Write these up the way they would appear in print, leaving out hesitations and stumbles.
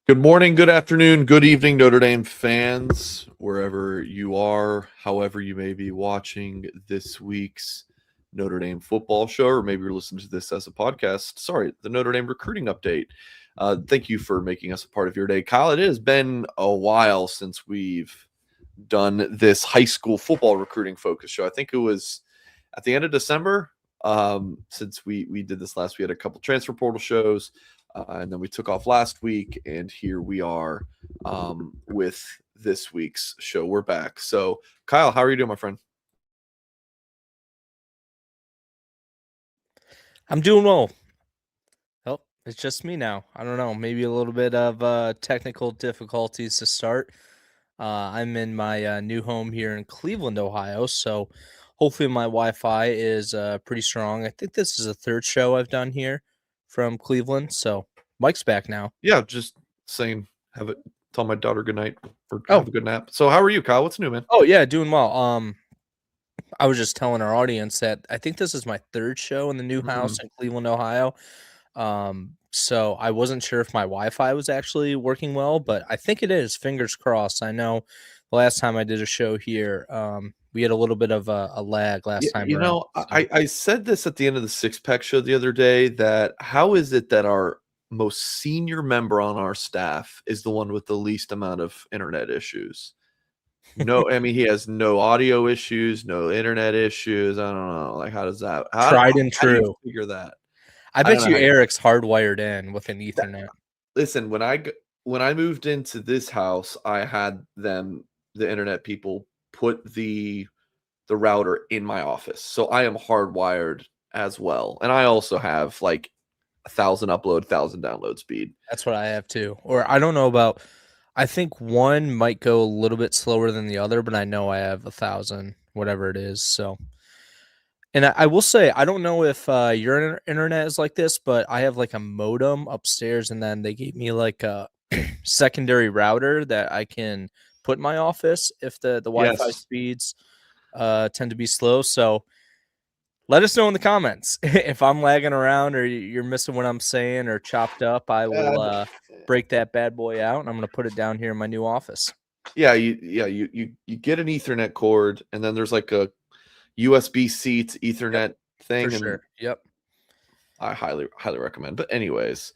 Good morning, good afternoon, good evening, Notre Dame fans, wherever you are, however you may be watching this week's Notre Dame football show, or maybe you're listening to this as a podcast. Sorry, the Notre Dame recruiting update. Thank you for making us a part of your day. Kyle, it has been a while since we've done this high school football recruiting focus show. I think it was at the end of December. Since we did this last, we had a couple transfer portal shows. And then we took off last week, and here we are with this week's show. We're back. So, Kyle, how are you doing, my friend? I'm doing well. Oh, it's just me now. I don't know. Maybe a little bit of technical difficulties to start. I'm in my new home here in Cleveland, Ohio. So hopefully my Wi-Fi is pretty strong. I think this is the third show I've done here from Cleveland. So Mike's back now. Yeah, just saying, have it. Tell my daughter good night or Oh, have a good nap. So, how are you, Kyle? What's new, man? oh yeah, doing well. I was just telling our audience that I think this is my third show in the new house Mm, in Cleveland, Ohio. So I wasn't sure if my Wi-Fi was actually working well, but I think it is. Fingers crossed. I know the last time I did a show here, we had a little bit of a lag last yeah, time around. So I said this at the end of the Six Pack show the other day that how is it that our most senior member on our staff is the one with the least amount of internet issues? No, I mean, he has no audio issues, no internet issues. I don't know. Like, how does that tried and how do you true. figure that? I I don't bet know you how you Eric's hardwired in with an that Ethernet. listen, when I moved into this house, I had the internet people put the router in my office. So I am hardwired as well. And I also have like 1,000 upload, 1,000 download speed. That's what I have too. Or I don't know about. I think one might go a little bit slower than the other, but I know I have 1,000, whatever it is. So. And I will say, I don't know if your internet is like this, but I have like a modem upstairs, and then they gave me like a secondary router that I can put in my office if the Wi-Fi Yes. speeds tend to be slow. So let us know in the comments if I'm lagging around or you're missing what I'm saying or chopped up. I will Uh, break that bad boy out, and I'm going to put it down here in my new office. you get an Ethernet cord, and then there's like a USB-C to Yep, Ethernet for thing, and sure. Yep. I highly recommend. But anyways,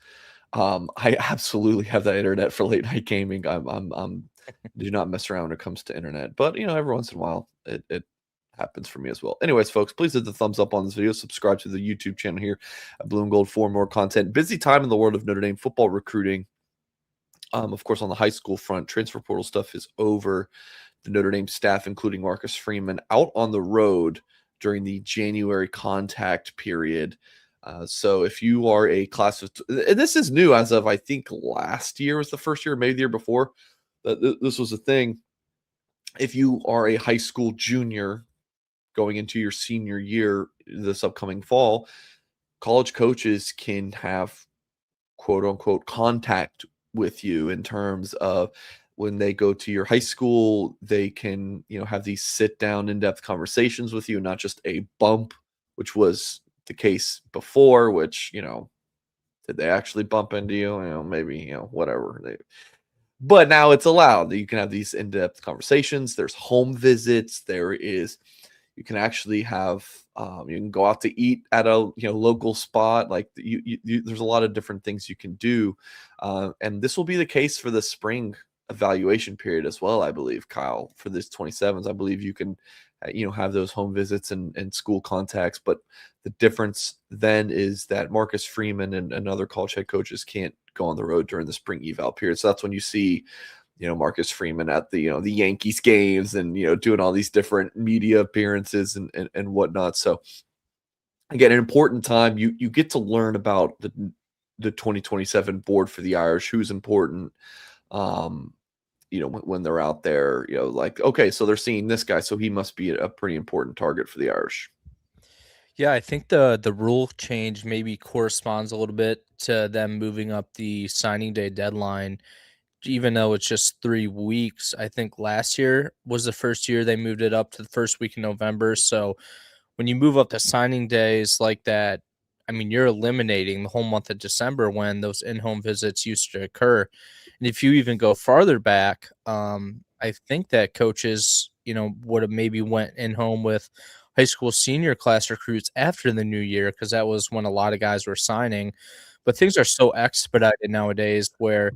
I absolutely have that internet for late night gaming. I'm do not mess around when it comes to internet. But every once in a while it happens for me as well. Anyways, folks, please hit the thumbs up on this video. Subscribe to the YouTube channel here at Blue and Gold for more content. Busy time in the world of Notre Dame football recruiting. Of course, on the high school front, transfer portal stuff is over. The Notre Dame staff, including Marcus Freeman, out on the road during the January contact period. So if you are a class of, and this is new as of, I think last year was the first year, maybe the year before, that this was a thing. If you are a high school junior going into your senior year this upcoming fall, college coaches can have quote unquote contact with you in terms of when they go to your high school, they can, have these sit down in-depth conversations with you, not just a bump, which was the case before, which, did they actually bump into you? Maybe, whatever. But now it's allowed that you can have these in-depth conversations. There's home visits. You can actually have you can go out to eat at a local spot. Like there's a lot of different things you can do, and this will be the case for the spring evaluation period as well. I believe, Kyle, for this 27s, I believe you can have those home visits and school contacts. But the difference then is that Marcus Freeman and other college head coaches can't go on the road during the spring eval period. So that's when you see Marcus Freeman at the Yankees games and doing all these different media appearances and whatnot. So again, an important time. You get to learn about the 2027 board for the Irish, who's important. When they're out there, like, okay, so they're seeing this guy, so he must be a pretty important target for the Irish. Yeah, I think the rule change maybe corresponds a little bit to them moving up the signing day deadline, even though it's just 3 weeks. I think last year was the first year they moved it up to the first week in November. So when you move up the signing days like that, I mean, you're eliminating the whole month of December when those in-home visits used to occur. And if you even go farther back, I think that coaches, would have maybe went in home with high school senior class recruits after the new year because that was when a lot of guys were signing. But things are so expedited nowadays where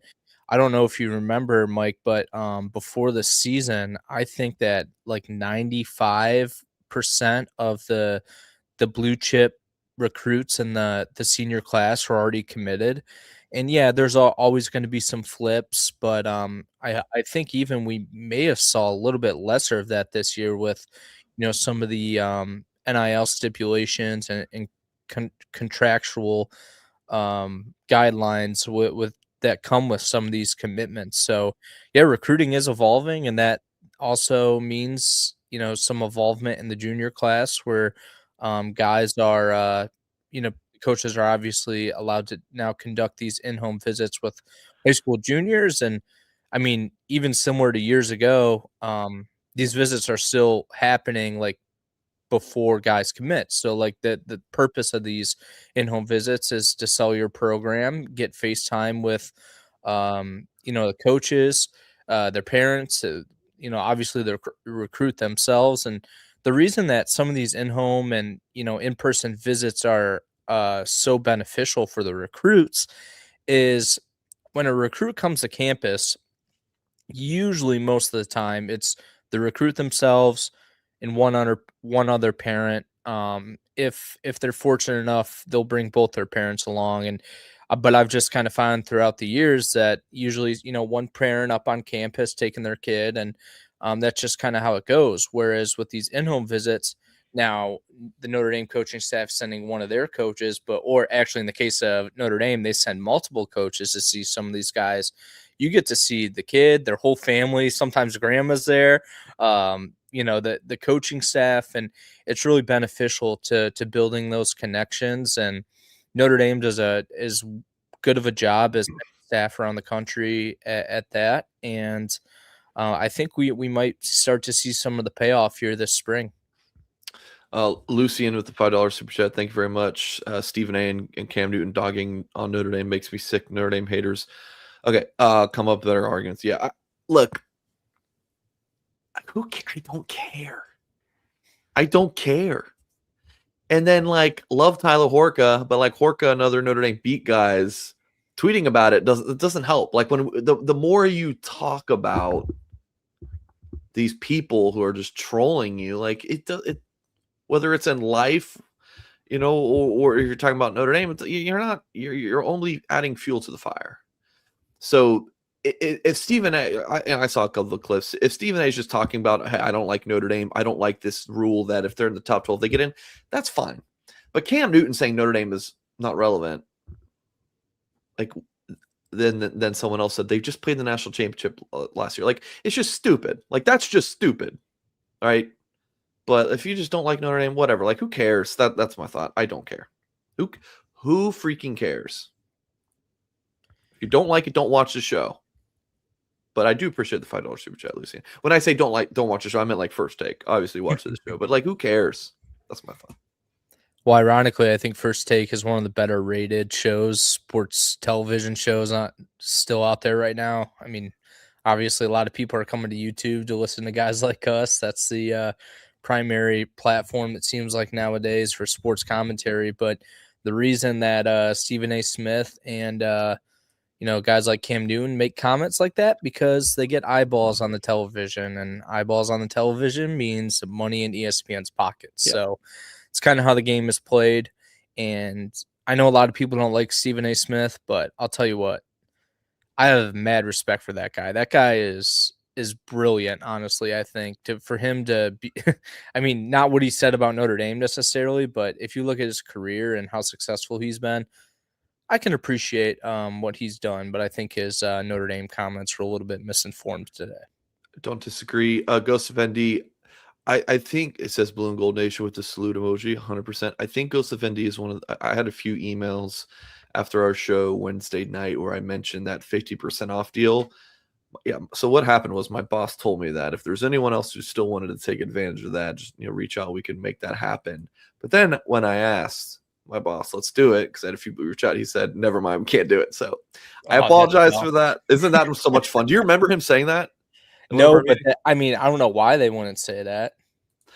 I don't know if you remember, Mike, but before the season, I think that like 95% of the blue chip recruits in the senior class were already committed. And yeah, there's always going to be some flips, but I think even we may have saw a little bit lesser of that this year with some of the NIL stipulations and contractual guidelines with that come with some of these commitments. So yeah, recruiting is evolving, and that also means some involvement in the junior class where guys are coaches are obviously allowed to now conduct these in-home visits with high school juniors. And I mean, even similar to years ago, these visits are still happening like before guys commit. So like the purpose of these in-home visits is to sell your program, get FaceTime with the coaches, their parents, obviously the recruit themselves. And the reason that some of these in-home and in-person visits are so beneficial for the recruits is when a recruit comes to campus, usually most of the time it's the recruit themselves and one other parent. If they're fortunate enough, they'll bring both their parents along. And but I've just kind of found throughout the years that usually one parent up on campus taking their kid, and that's just kind of how it goes. Whereas with these in-home visits, now the Notre Dame coaching staff sending one of their coaches, or actually in the case of Notre Dame, they send multiple coaches to see some of these guys. You get to see the kid, their whole family. Sometimes grandma's there. The coaching staff, and it's really beneficial to building those connections. And Notre Dame does as good of a job as staff around the country at that. And I think we might start to see some of the payoff here this spring. Lucian with the $5 super chat. Thank you very much. Stephen A. and Cam Newton dogging on Notre Dame makes me sick. Notre Dame haters. Okay, come up with better arguments. Yeah, look, I don't care. I don't care. And then love Tyler Horka, but Horka and other Notre Dame beat guys tweeting about it doesn't help. Like when the more you talk about these people who are just trolling you, it whether it's in life, or you're talking about Notre Dame, you're only adding fuel to the fire. So if Stephen A, and I saw a couple of clips, if Stephen A is just talking about, hey, I don't like Notre Dame, I don't like this rule that if they're in the top 12, they get in, that's fine. But Cam Newton saying Notre Dame is not relevant, then someone else said they just played the national championship last year. It's just stupid. That's just stupid. All right. But if you just don't like Notre Dame, whatever. Who cares? That's my thought. I don't care. Who freaking cares? If you don't like it, don't watch the show. But I do appreciate the $5 super chat, Lucian. When I say don't watch the show, I meant First Take. Obviously, watch the show, but who cares? That's my thought. Well, ironically, I think First Take is one of the better rated shows, sports television shows, not still out there right now. I mean, obviously, a lot of people are coming to YouTube to listen to guys like us. That's the primary platform, it seems like nowadays, for sports commentary. But the reason that Stephen A. Smith and guys like Cam Newton make comments like that because they get eyeballs on the television, and eyeballs on the television means money in ESPN's pockets. Yeah. So it's kind of how the game is played. And I know a lot of people don't like Stephen A. Smith, but I'll tell you what, I have mad respect for that guy. That guy is brilliant, honestly. I think for him to be, I mean, not what he said about Notre Dame necessarily, but if you look at his career and how successful he's been, I can appreciate what he's done, but I think his Notre Dame comments were a little bit misinformed today. Don't disagree. Ghost of ND, I think it says Blue and Gold Nation with the salute emoji, 100%. I think Ghost of ND is one of I had a few emails after our show Wednesday night where I mentioned that 50% off deal. Yeah. So what happened was my boss told me that if there's anyone else who still wanted to take advantage of that, just reach out. We can make that happen. But then when I asked, my boss, let's do it. Because I had a few reach out. He said, never mind, can't do it. So I Oh, that's apologize tough. for that. Isn't that so much fun? Do you remember him saying that? No, but I mean, I don't know why they wouldn't say that.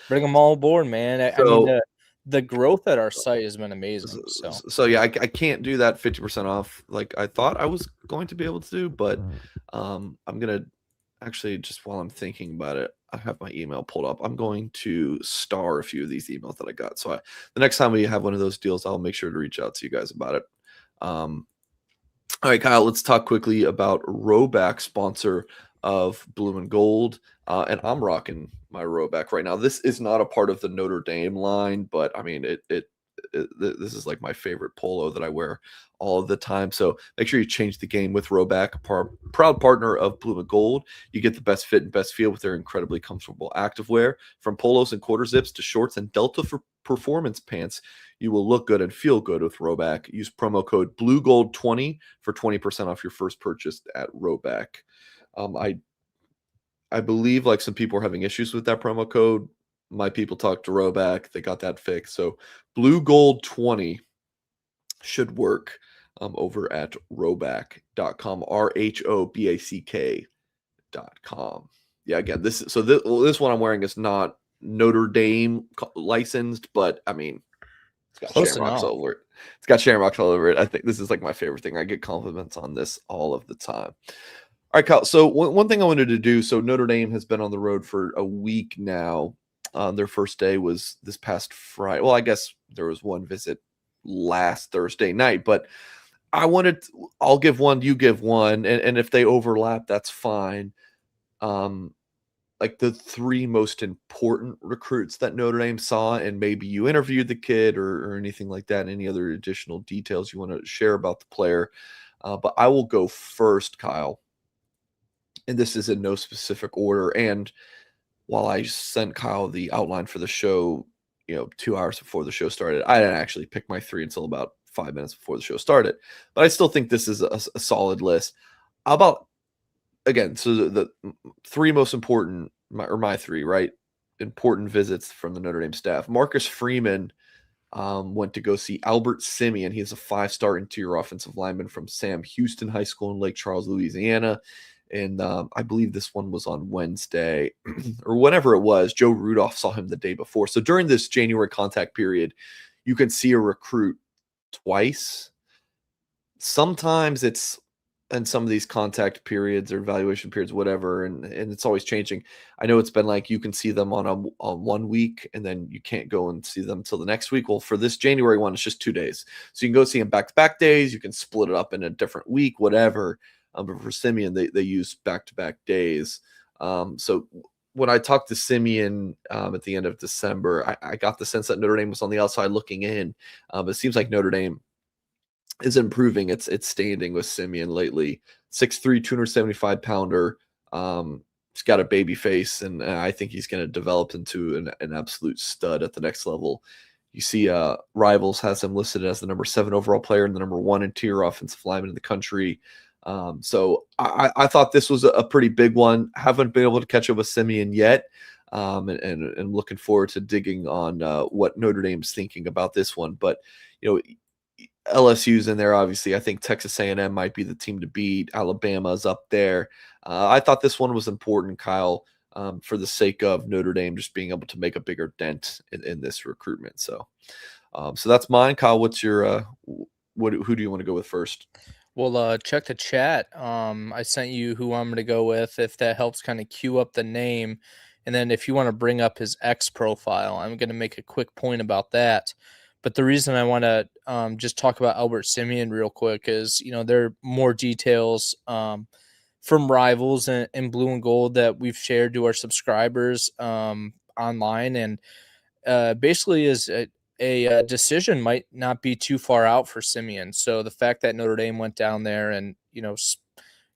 Bring them all aboard, man. I mean, the growth at our site has been amazing. So yeah, I can't do that 50% off like I thought I was going to be able to do, but I'm gonna actually, just while I'm thinking about it, I have my email pulled up. I'm going to star a few of these emails that I got. So the next time we have one of those deals, I'll make sure to reach out to you guys about it. All right, Kyle, let's talk quickly about Rowback, sponsor of Blue and Gold. And I'm rocking my Rowback right now. This is not a part of the Notre Dame line, but I mean, this is like my favorite polo that I wear all of the time. So make sure you change the game with Rowback, proud partner of Blue and Gold. You get the best fit and best feel with their incredibly comfortable activewear. From polos and quarter zips to shorts and Delta for performance pants, you will look good and feel good with Rowback. Use promo code BlueGold20 for 20% off your first purchase at Rowback. I believe like some people are having issues with that promo code. My people talked to Rowback. They got that fixed. So BlueGold20 should work over at rowback.com, RHOBACK.com. Yeah, again, this one I'm wearing is not Notre Dame licensed, but I mean, it's got shamrocks all over it. It's got shamrocks all over it. I think this is like my favorite thing. I get compliments on this all of the time. All right, Kyle. So one thing I wanted to do. So Notre Dame has been on the road for a week now. Their first day was this past Friday. Well, I guess there was one visit last Thursday night, but I'll give one, you give one, and if they overlap, that's fine. Like the three most important recruits that Notre Dame saw, and maybe you interviewed the kid or anything like that. Any other additional details you want to share about the player? But I will go first, Kyle. And this is in no specific order. And while I sent Kyle the outline for the show, 2 hours before the show started, I didn't actually pick my three until about 5 minutes before the show started. But I still think this is a solid list. How about, again, so the three most important, my three, right? Important visits from the Notre Dame staff. Marcus Freeman went to go see Albert Simeon. He's a 5-star interior offensive lineman from Sam Houston High School in Lake Charles, Louisiana. And I believe this one was on Wednesday or whenever it was. Joe Rudolph saw him the day before. So during this January contact period, you can see a recruit twice. Sometimes it's in some of these contact periods or evaluation periods, whatever, and it's always changing. I know it's been like you can see them on 1 week and then you can't go and see them until the next week. Well, for this January one, it's just 2 days. So you can go see them back-to-back days. You can split it up in a different week, whatever. But for Simeon, they use back-to-back days. So when I talked to Simeon at the end of December, I got the sense that Notre Dame was on the outside looking in. It seems like Notre Dame is improving its standing with Simeon lately. 6'3", 275-pounder. He's got a baby face, and I think he's going to develop into an absolute stud at the next level. You see Rivals has him listed as the number 7 overall player and the number 1 interior offensive lineman in the country. So I thought this was a pretty big one. Haven't been able to catch up with Simeon yet, and looking forward to digging on what Notre Dame's thinking about this one. But LSU's in there, obviously. I think Texas A&M might be the team to beat. Alabama's up there. I thought this one was important, Kyle, for the sake of Notre Dame just being able to make a bigger dent in this recruitment. So that's mine, Kyle. What's your who do you want to go with first? Well, check the chat. I sent you who I'm going to go with, if that helps kind of cue up the name. And then if you want to bring up his X profile, I'm going to make a quick point about that. But the reason I want to just talk about Albert Simeon real quick is, there are more details from Rivals and Blue and Gold that we've shared to our subscribers online. And basically is a decision might not be too far out for Simeon. So the fact that Notre Dame went down there and,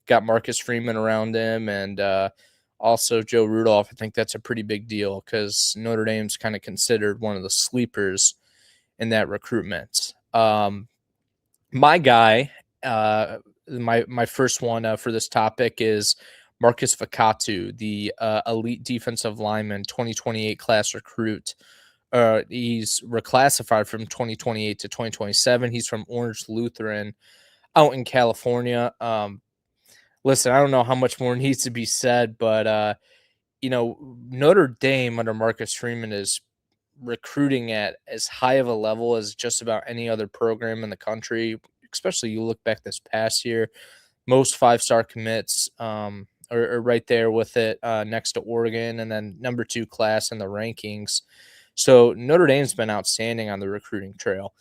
got Marcus Freeman around him and also Joe Rudolph, I think that's a pretty big deal because Notre Dame's kind of considered one of the sleepers in that recruitment. My guy, my first one for this topic is Marcus Facatu, the elite defensive lineman, 2028 class recruit he's reclassified from 2028 to 2027. He's from Orange Lutheran out in California. Listen, I don't know how much more needs to be said, but Notre Dame under Marcus Freeman is recruiting at as high of a level as just about any other program in the country. Especially you look back this past year, most 5-star commits are right there with it, next to Oregon, and then number 2 class in the rankings. So Notre Dame's been outstanding on the recruiting trail.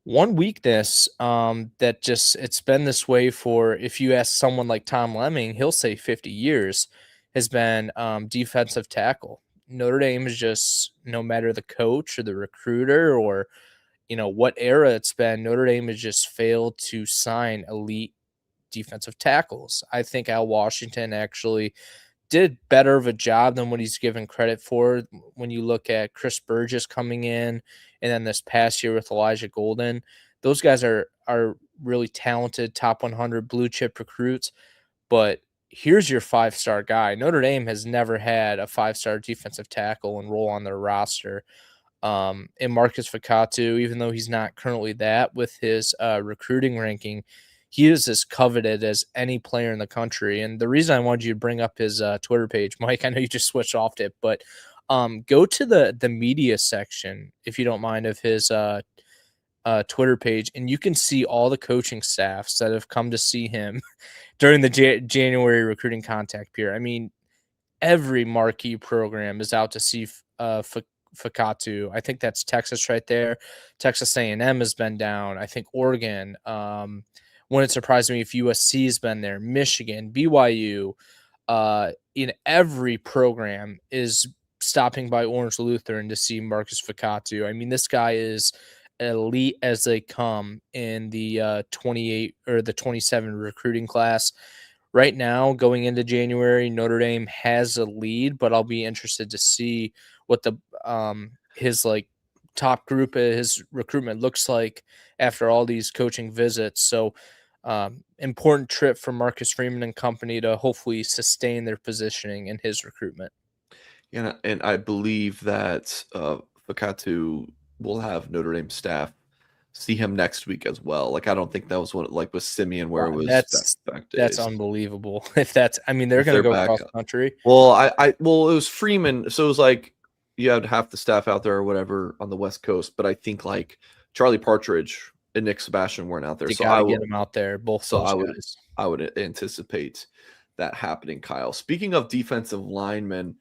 One weakness, that just it's been this way for, if you ask someone like Tom Lemming, he'll say 50 years, has been defensive tackle. Notre Dame is just, no matter the coach or the recruiter or what era it's been, Notre Dame has just failed to sign elite defensive tackles. I think Al Washington actually did better of a job than what he's given credit for. When you look at Chris Burgess coming in, and then this past year with Elijah Golden, those guys are really talented, top 100 blue chip recruits. But here's your 5-star guy. Notre Dame has never had a 5-star defensive tackle enroll on their roster. And Marcus Facatu, even though he's not currently that with his recruiting ranking, he is as coveted as any player in the country. And the reason I wanted you to bring up his Twitter page, Mike, I know you just switched off it, but go to the media section, if you don't mind, of his Twitter page, and you can see all the coaching staffs that have come to see him during the January recruiting contact period. I mean, every marquee program is out to see Facatu. I think that's Texas right there. Texas A&M has been down. I think Oregon. Wouldn't surprise me if USC has been there. Michigan, BYU. In every program is stopping by Orange Lutheran to see Marcus Facatu. I mean, this guy is elite as they come in the 28 or the 27 recruiting class. Right now, going into January, Notre Dame has a lead, but I'll be interested to see what the his top group of his recruitment looks like after all these coaching visits. So important trip for Marcus Freeman and company to hopefully sustain their positioning in his recruitment. Yeah, and I believe that Facatu will have Notre Dame staff see him next week as well. Like, I don't think that was what, like with Simeon, where Wow, it was back that's days. unbelievable. If that's, I mean, they're If going to they're go back, cross country. well, well, it was Freeman, so it was like you had half the staff out there or whatever on the West Coast, but I think like Charlie Partridge and Nick Sebastian weren't out there, They so got to get them out there, both so those guys. I would anticipate that happening, Kyle. Speaking of defensive linemen,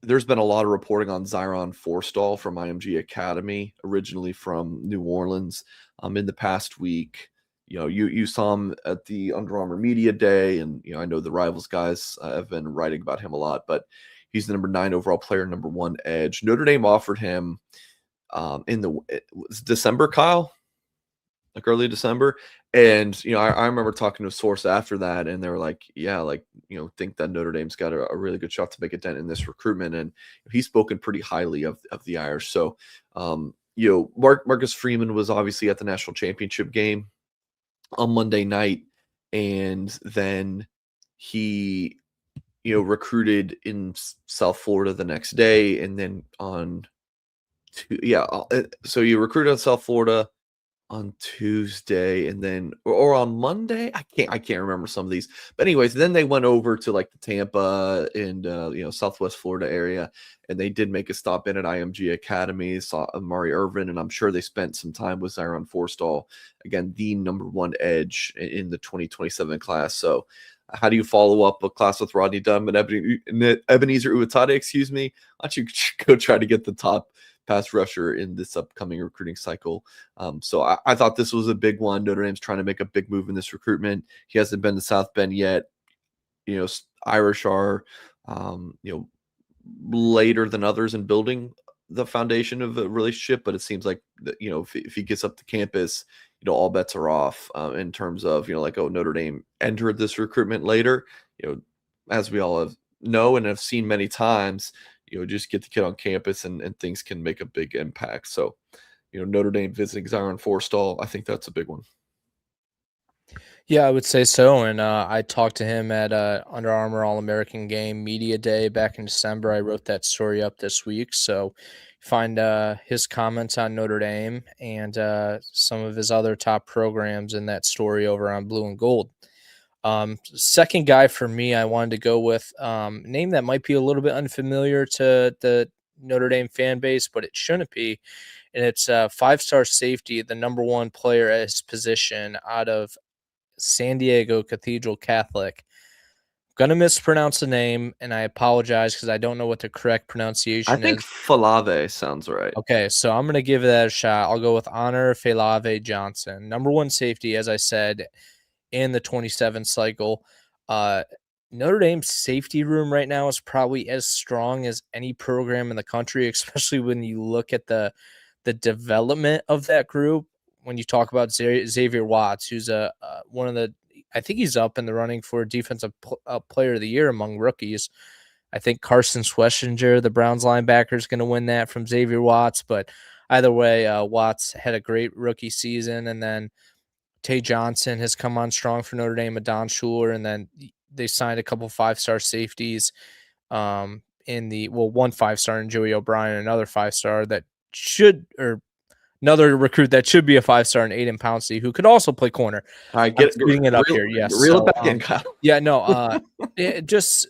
there's been a lot of reporting on Zyron Forstall from IMG Academy, originally from New Orleans. In the past week, you saw him at the Under Armour Media Day, and I know the Rivals guys have been writing about him a lot, but he's the number 9 overall player, number 1 edge. Notre Dame offered him in December, Kyle, like early December. And, I remember talking to a source after that, and they were like, yeah, like, think that Notre Dame's got a really good shot to make a dent in this recruitment. And he's spoken pretty highly of the Irish. So, Marcus Freeman was obviously at the national championship game on Monday night. And then he, recruited in South Florida the next day. And then so you recruited in South Florida on Tuesday, and then or on Monday. I can't remember some of these. But anyways, then they went over to like the Tampa and Southwest Florida area, and they did make a stop in at IMG Academy, saw Amari Irvin, and I'm sure they spent some time with Zyron Forstall, again, the number 1 edge in the 2027 class. So how do you follow up a class with Rodney Dunn and Ebenezer Uwatade, excuse me? Why don't you go try to get the top pass rusher in this upcoming recruiting cycle? So I thought this was a big one. Notre Dame's trying to make a big move in this recruitment. He hasn't been to South Bend yet. Irish are, later than others in building the foundation of a relationship, but it seems like if he gets up to campus, all bets are off in terms of Notre Dame entered this recruitment later. As we all know and have seen many times, just get the kid on campus and things can make a big impact. So, Notre Dame visiting Zyron Forstall, I think that's a big one. Yeah, I would say so. And I talked to him at Under Armour All American Game Media Day back in December. I wrote that story up this week. So find his comments on Notre Dame and some of his other top programs in that story over on Blue and Gold. Second guy for me, I wanted to go with name that might be a little bit unfamiliar to the Notre Dame fan base, but it shouldn't be. And it's five-star safety, the number one player at his position out of San Diego Cathedral Catholic. Gonna mispronounce the name, and I apologize because I don't know what the correct I pronunciation think is. Falave sounds right. Okay, so I'm gonna give that a shot. I'll go with Honor Felave Johnson, number one safety, as I said, in the 27 cycle. Uh, Notre Dame's safety room right now is probably as strong as any program in the country, especially when you look at the development of that group. When you talk about Xavier Watts, who's one of the, I think he's up in the running for defensive player of the year among rookies. I think Carson Schwessinger, the Browns linebacker, is going to win that from Xavier Watts. But either way, Watts had a great rookie season, and then Tay Johnson has come on strong for Notre Dame, Adon Schuler, and then they signed a couple five-star safeties in the, well, one five-star in Joey O'Brien, another five-star that should, or another recruit that should be a five-star in Aiden Pouncey, who could also play corner. All right, I'm get speeding it up here. Yes. reel it So, back in, Kyle. yeah, no, just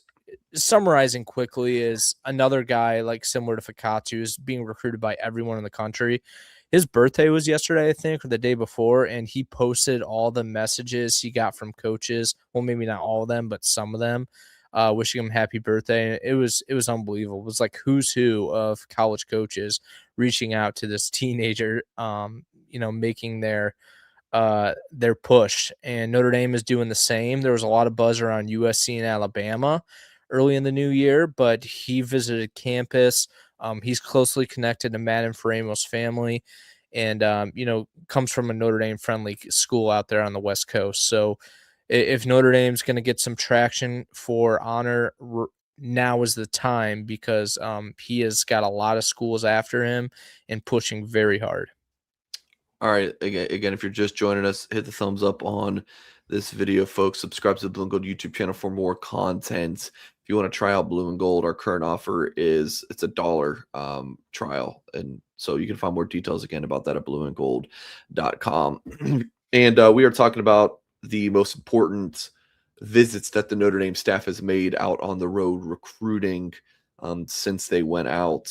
summarizing quickly is another guy like similar to Facatu is being recruited by everyone in the country. His birthday was yesterday, I think, or the day before, and he posted all the messages he got from coaches. Well, maybe not all of them, but some of them, wishing him happy birthday. It was unbelievable. It was like who's who of college coaches reaching out to this teenager, making their push. And Notre Dame is doing the same. There was a lot of buzz around USC and Alabama early in the new year, but he visited campus. He's closely connected to Matt and Faramo's family, and comes from a Notre Dame friendly school out there on the West Coast. So if Notre Dame's going to get some traction for Honor, now is the time, because he has got a lot of schools after him and pushing very hard. All right, again, if you're just joining us, hit the thumbs up on this video, folks. Subscribe to the Blue and Gold YouTube channel for more content. If you want to try out Blue and Gold, our current offer is it's $1 trial, and so you can find more details again about that at blueandgold.com. And we are talking about the most important visits that the Notre Dame staff has made out on the road recruiting since they went out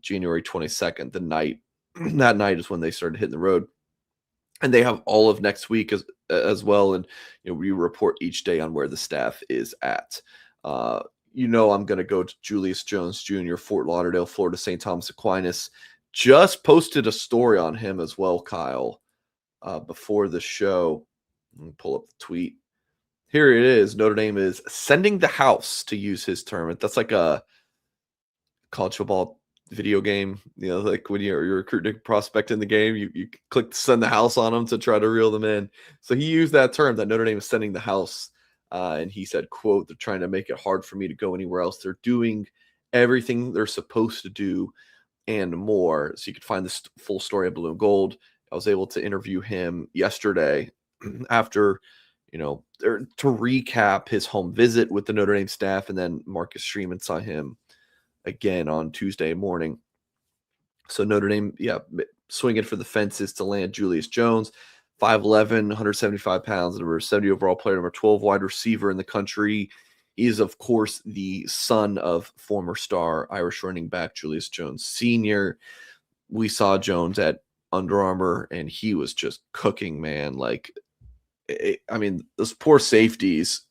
January 22nd, the night. That night is when they started hitting the road, and they have all of next week as well. And we report each day on where the staff is at. I'm going to go to Julius Jones Jr., Fort Lauderdale, Florida, St. Thomas Aquinas. Just posted a story on him as well, Kyle, before the show. Let me pull up the tweet. Here it is. Notre Dame is sending the house, to use his term. That's like a college football video game, like when you're recruiting a prospect in the game, you click to send the house on them to try to reel them in. So he used that term, that Notre Dame is sending the house, and he said, quote, "They're trying to make it hard for me to go anywhere else. They're doing everything they're supposed to do and more." So you can find this full story of Blue and Gold. I was able to interview him yesterday after to recap his home visit with the Notre Dame staff, and then Marcus Freeman saw him again on Tuesday morning. So Notre Dame, swinging for the fences to land Julius Jones, 5'11", 175 pounds, number 70 overall player, number 12 wide receiver in the country. He is, of course, the son of former star Irish running back Julius Jones Sr. We saw Jones at Under Armour, and he was just cooking, man. Those poor safeties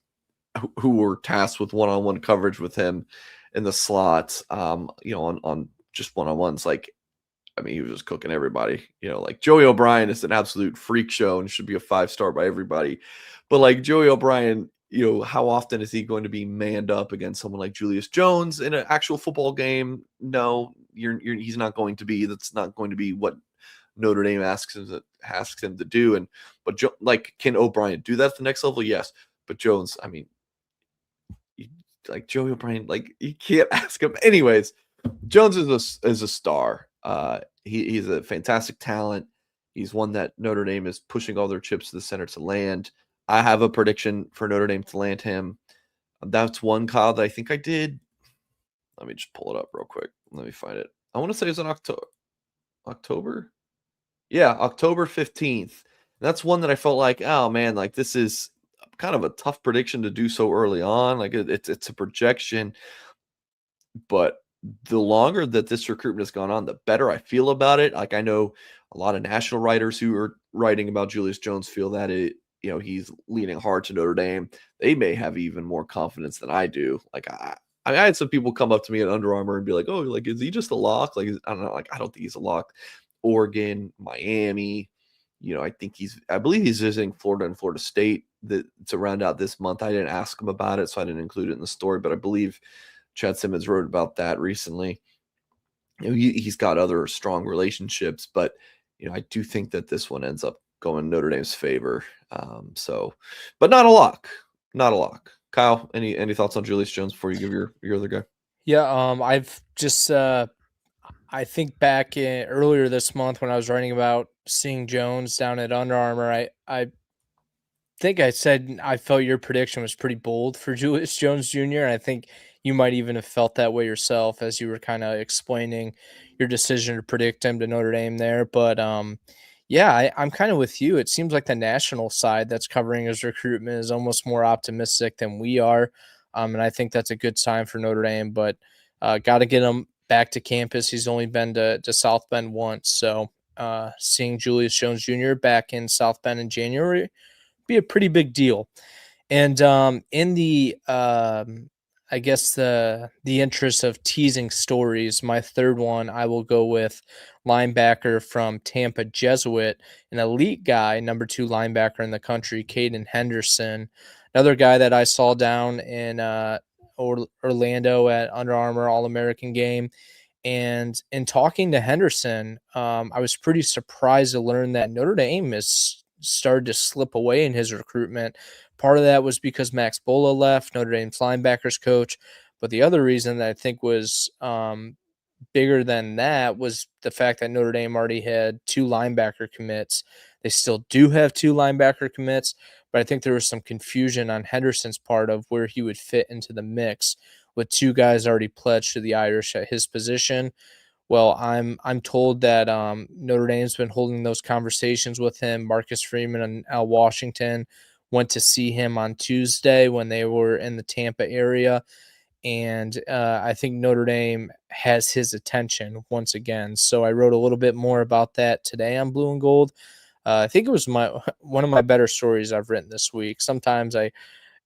who were tasked with one-on-one coverage with him in the slot, on just one-on-ones, he was just cooking everybody. Joey O'Brien is an absolute freak show and should be a 5-star by everybody. But Joey O'Brien, how often is he going to be manned up against someone like Julius Jones in an actual football game? No, he's not going to be. That's not going to be what Notre Dame asks him to do. But can O'Brien do that at the next level? Yes. But Jones, Joey O'Brien, you can't ask him. Anyways, Jones is a star. He's a fantastic talent. He's one that Notre Dame is pushing all their chips to the center to land. I have a prediction for Notre Dame to land him. That's one, Kyle, that I think I did. Let me just pull it up real quick. Let me find it. I want to say it was in October. Yeah, October 15th. That's one that I felt like, oh man, like this is kind of a tough prediction to do so early on. Like it's a projection, but the longer that this recruitment has gone on, the better I feel about it. Like I know a lot of national writers who are writing about Julius Jones feel that he's leaning hard to Notre Dame. They may have even more confidence than I do. Like I had some people come up to me at Under Armour and be like, "Oh, like is he just a lock?" Like I don't know. Like I don't think he's a lock. Oregon, Miami, I believe he's visiting Florida and Florida State to round out this month. I didn't ask him about it, so I didn't include it in the story, but I believe Chad Simmons wrote about that recently. He's got other strong relationships, but I do think that this one ends up going Notre Dame's favor. But not a lock, not a lock. Kyle, any thoughts on Julius Jones before you give your other guy? Yeah, I've just I think back earlier this month when I was writing about seeing Jones down at Under Armour, I think I said I felt your prediction was pretty bold for Julius Jones Jr. I think you might even have felt that way yourself as you were kind of explaining your decision to predict him to Notre Dame there. But yeah, I'm kind of with you. It seems like the national side that's covering his recruitment is almost more optimistic than we are. And I think that's a good sign for Notre Dame, but got to get him back to campus. He's only been to South Bend once. So seeing Julius Jones Jr. back in South Bend in January be a pretty big deal. And in the I guess the interest of teasing stories, my third one I will go with linebacker from Tampa Jesuit, an elite guy, number 2 linebacker in the country, Kaden Henderson, another guy that I saw down in Orlando at Under Armour All-American game. And in talking to Henderson, I was pretty surprised to learn that Notre Dame is started to slip away in his recruitment. Part of that was because Max Bola left, Notre Dame's linebackers coach. But the other reason that I think was bigger than that was the fact that Notre Dame already had 2 linebacker commits. They still do have 2 linebacker commits, but I think there was some confusion on Henderson's part of where he would fit into the mix with 2 guys already pledged to the Irish at his position. Well, I'm told that Notre Dame's been holding those conversations with him. Marcus Freeman and Al Washington went to see him on Tuesday when they were in the Tampa area, and I think Notre Dame has his attention once again. So I wrote a little bit more about that today on Blue and Gold. I think it was one of my better stories I've written this week. Sometimes I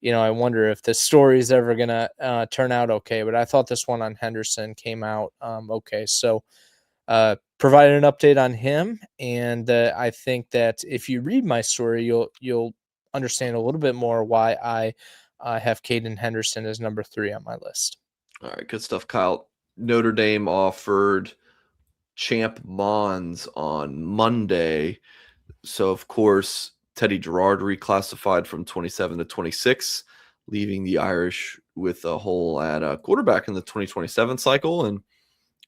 wonder if this story is ever going to turn out okay, but I thought this one on Henderson came out okay. So provided an update on him, and I think that if you read my story, you'll understand a little bit more why I have Kaden Henderson as number 3 on my list. All right, good stuff, Kyle. Notre Dame offered Champ Monds on Monday. So, of course, Teddy Gerard reclassified from 27 to 26, leaving the Irish with a hole at a quarterback in the 2027 cycle. And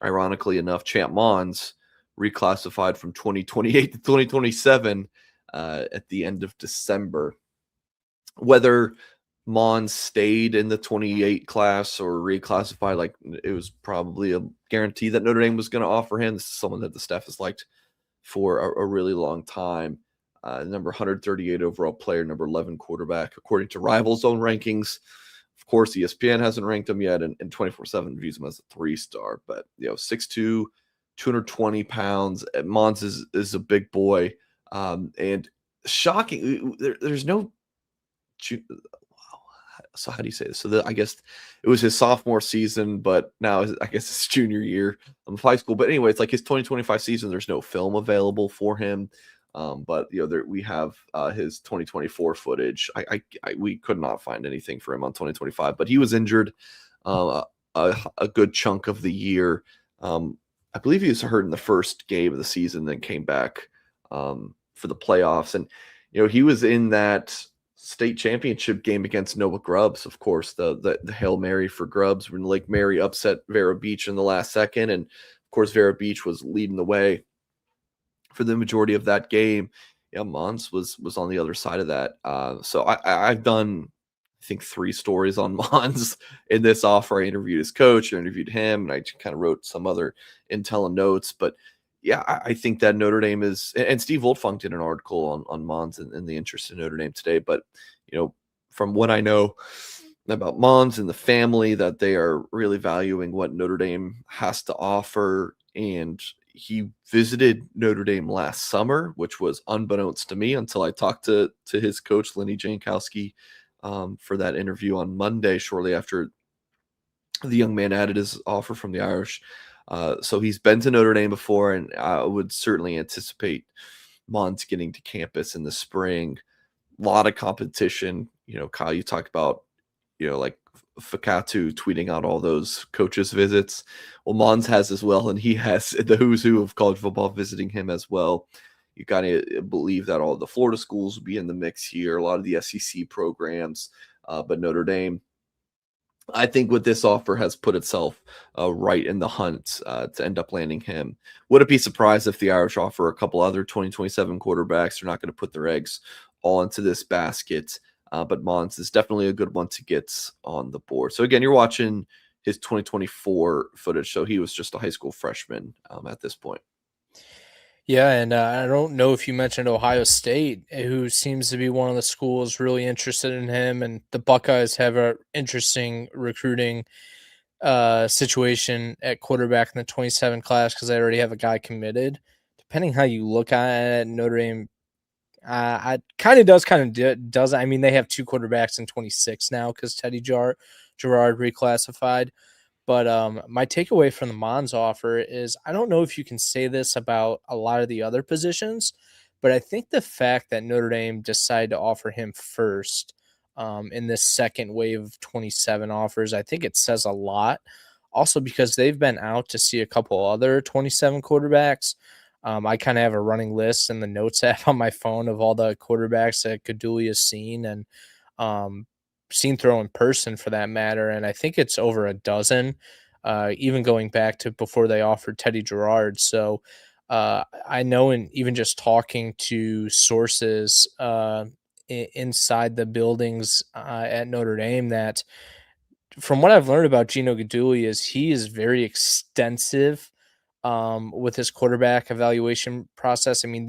ironically enough, Champ Monds reclassified from 2028 to 2027 at the end of December. Whether Mons stayed in the 28 class or reclassified, like it was probably a guarantee that Notre Dame was going to offer him. This is someone that the staff has liked for a really long time. Number 138 overall player, number 11 quarterback, according to Rivals' own rankings. Of course, ESPN hasn't ranked him yet, and 24/7 views him as a 3-star. But 6'2", 220 pounds. Mons is a big boy, and shocking. There's no. So how do you say this? So I guess it was his sophomore season, but now I guess it's junior year of high school. But anyway, it's like his 2025 season. There's no film available for him. But we have his 2024 footage. We could not find anything for him on 2025, but he was injured a good chunk of the year. I believe he was hurt in the first game of the season, then came back for the playoffs, and he was in that state championship game against Noah Grubbs. Of course, the Hail Mary for Grubbs when Lake Mary upset Vero Beach in the last second, and of course Vero Beach was leading the way for the majority of that game. Yeah, Mons was on the other side of that. So I've done, I think, 3 stories on Mons in this offer. I interviewed his coach, I interviewed him, and I kind of wrote some other intel and notes. But yeah, I think that Notre Dame is, and Steve Oldfunk did an article on Mons and the interest in Notre Dame today. But from what I know about Mons and the family, that they are really valuing what Notre Dame has to offer. And he visited Notre Dame last summer, which was unbeknownst to me until I talked to his coach, Lenny Jankowski, for that interview on Monday, shortly after the young man added his offer from the Irish. So he's been to Notre Dame before, and I would certainly anticipate Mons getting to campus in the spring. A lot of competition. Kyle, you talked about, like Facatu tweeting out all those coaches' visits. Well, Mons has as well, and he has the who's who of college football visiting him as well. You got to believe that all the Florida schools will be in the mix here, a lot of the SEC programs, but Notre Dame, I think, with this offer, has put itself right in the hunt to end up landing him. Would it be surprised if the Irish offer a couple other 2027 quarterbacks? They're not going to put their eggs all into this basket. But Mons is definitely a good one to get on the board. So again, you're watching his 2024 footage. So he was just a high school freshman at this point. Yeah, and I don't know if you mentioned Ohio State, who seems to be one of the schools really interested in him, and the Buckeyes have an interesting recruiting situation at quarterback in the 27 class because they already have a guy committed. Depending how you look at it, Notre Dame, I kind of does. I mean, they have 2 quarterbacks in 26 now because Teddy Gerard reclassified. But my takeaway from the Mons offer is I don't know if you can say this about a lot of the other positions, but I think the fact that Notre Dame decided to offer him first in this second wave of 27 offers, I think it says a lot. Also, because they've been out to see a couple other 27 quarterbacks. I kind of have a running list in the notes app on my phone of all the quarterbacks that Kaduli has seen and seen throw in person for that matter. And I think it's over a dozen, even going back to before they offered Teddy Gerard. So I know, and even just talking to sources inside the buildings at Notre Dame, that from what I've learned about Gino Guidugli is he is very extensive with his quarterback evaluation process. I mean,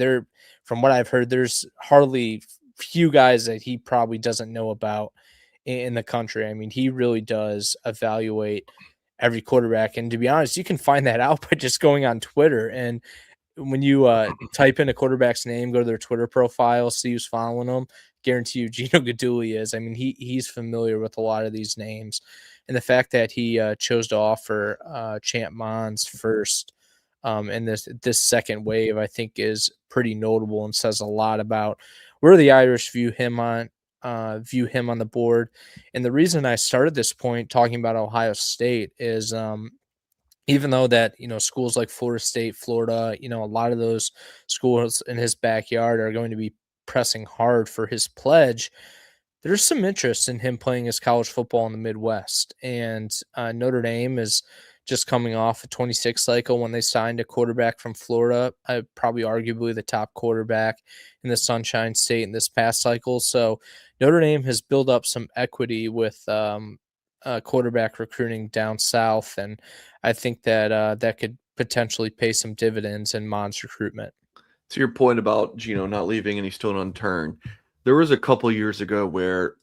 from what I've heard, there's hardly few guys that he probably doesn't know about in the country. I mean, he really does evaluate every quarterback. And to be honest, you can find that out by just going on Twitter. And when you type in a quarterback's name, go to their Twitter profile, see who's following them, guarantee you Gino Guidugli is. I mean, he's familiar with a lot of these names. And the fact that he chose to offer Champ Monds first in this second wave, I think, is pretty notable and says a lot about where the Irish view him on the board. And the reason I started this point talking about Ohio State is even though that, schools like Florida State, Florida, a lot of those schools in his backyard are going to be pressing hard for his pledge, there's some interest in him playing his college football in the Midwest. And Notre Dame is just coming off a 26 cycle when they signed a quarterback from Florida, probably arguably the top quarterback in the Sunshine State in this past cycle. So Notre Dame has built up some equity with quarterback recruiting down south, and I think that that could potentially pay some dividends in Mons recruitment. To your point about Gino not leaving any stone unturned, there was a couple years ago where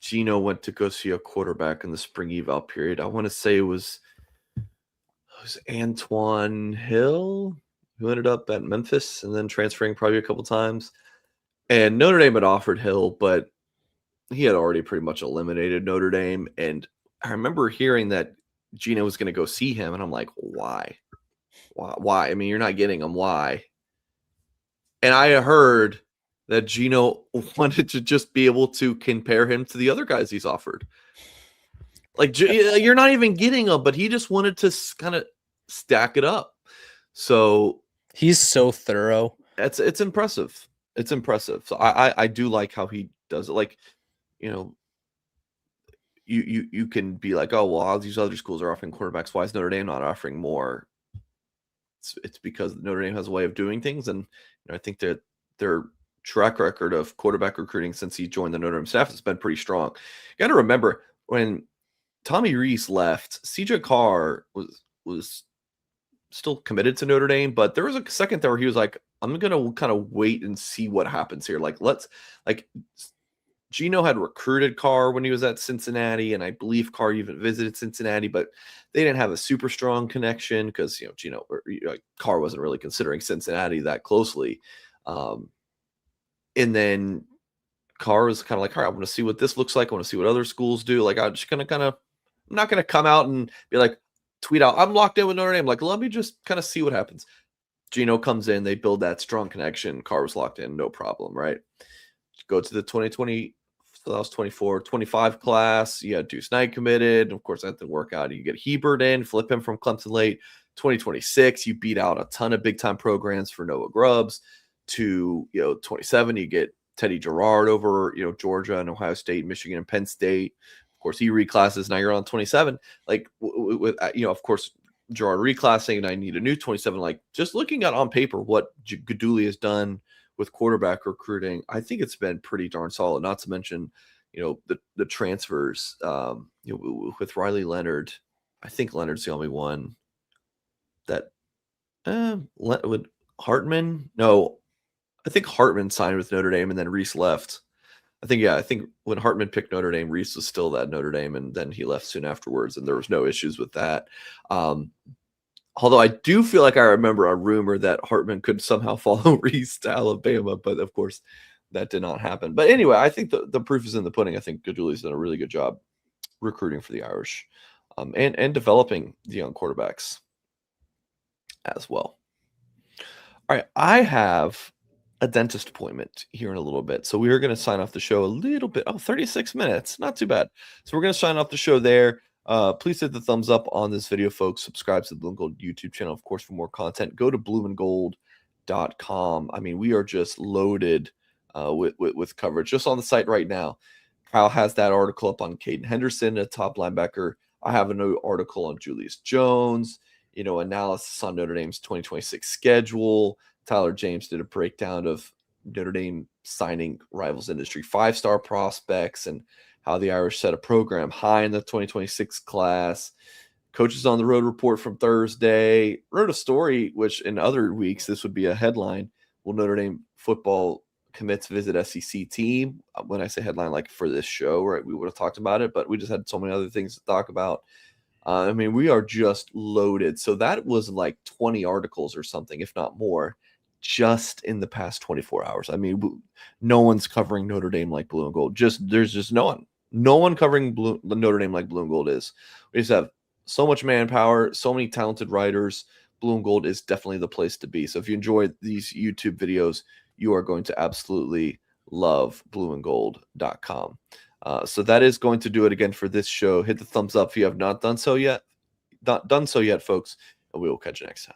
Gino went to go see a quarterback in the spring eval period. I want to say it was Antoine Hill, who ended up at Memphis and then transferring probably a couple times. And Notre Dame had offered Hill, but he had already pretty much eliminated Notre Dame. And I remember hearing that Gino was going to go see him, and I'm like, why? Why? I mean, you're not getting him. Why? And I heard that Gino wanted to just be able to compare him to the other guys he's offered. Like, you're not even getting him, but he just wanted to kind of stack it up. So he's so thorough. It's impressive. It's impressive. So I do like how he does it. Like, you can be like, oh, well, all these other schools are offering quarterbacks. Why is Notre Dame not offering more? It's because Notre Dame has a way of doing things, and I think that their track record of quarterback recruiting since he joined the Notre Dame staff has been pretty strong. You got to remember when Tommy Rees left, CJ Carr was still committed to Notre Dame, but there was a second there where he was like, I'm going to kind of wait and see what happens here. Like, Gino had recruited Carr when he was at Cincinnati, and I believe Carr even visited Cincinnati, but they didn't have a super strong connection because, Gino or Carr wasn't really considering Cincinnati that closely. And then Carr was kind of like, all right, I want to see what this looks like. I want to see what other schools do. Like, I'm just going to I'm not going to come out and be like, tweet out, I'm locked in with Notre Dame. Like, let me just kind of see what happens. Gino comes in, they build that strong connection. Carr was locked in, no problem, right? Go to the 2020, so that was 24, 25 class. You had Deuce Knight committed. Of course, that didn't work out. You get Hebert in, flip him from Clemson late. 2026, you beat out a ton of big-time programs for Noah Grubbs. To 27, you get Teddy Gerard over Georgia and Ohio State, Michigan, and Penn State. Of course, he reclasses. Now you're on 27. Like with of course, Gerard reclassing, and I need a new 27. Like just looking at on paper what Gaduli has done with quarterback recruiting, I think it's been pretty darn solid. Not to mention, the transfers. With Riley Leonard, I think Leonard's the only one that with Hartman. No, I think Hartman signed with Notre Dame and then Rees left. I think when Hartman picked Notre Dame, Rees was still at Notre Dame, and then he left soon afterwards, and there was no issues with that. Although I do feel like I remember a rumor that Hartman could somehow follow Rees to Alabama, but of course that did not happen. But anyway, I think the proof is in the pudding. I think Julius done a really good job recruiting for the Irish, and developing the young quarterbacks as well. All right, I have a dentist appointment here in a little bit. So we are going to sign off the show a little bit. 36 minutes. Not too bad. So we're going to sign off the show there. Please hit the thumbs up on this video, folks. Subscribe to the Blue and Gold YouTube channel, of course, for more content. Go to blueandgold.com. I mean, we are just loaded with coverage just on the site right now. Kyle has that article up on Kaden Henderson, a top linebacker. I have a new article on Julius Jones, analysis on Notre Dame's 2026 schedule. Tyler James did a breakdown of Notre Dame signing rivals industry 5-star prospects and how the Irish set a program high in the 2026 class. Coaches on the Road report from Thursday. Wrote a story, which in other weeks, this would be a headline. Will Notre Dame football commits visit SEC team? When I say headline, like for this show, right, we would have talked about it, but we just had so many other things to talk about. I mean, we are just loaded. So that was like 20 articles or something, if not more, just in the past 24 hours. I mean, no one's covering Notre Dame like Blue and Gold. There's just no one covering Notre Dame like Blue and Gold is. We just have so much manpower, so many talented writers. Blue and Gold is definitely the place to be. So if you enjoy these YouTube videos, you are going to absolutely love blueandgold.com. So that is going to do it again for this show. Hit the thumbs up if you have not done so yet, folks, and we will catch you next time.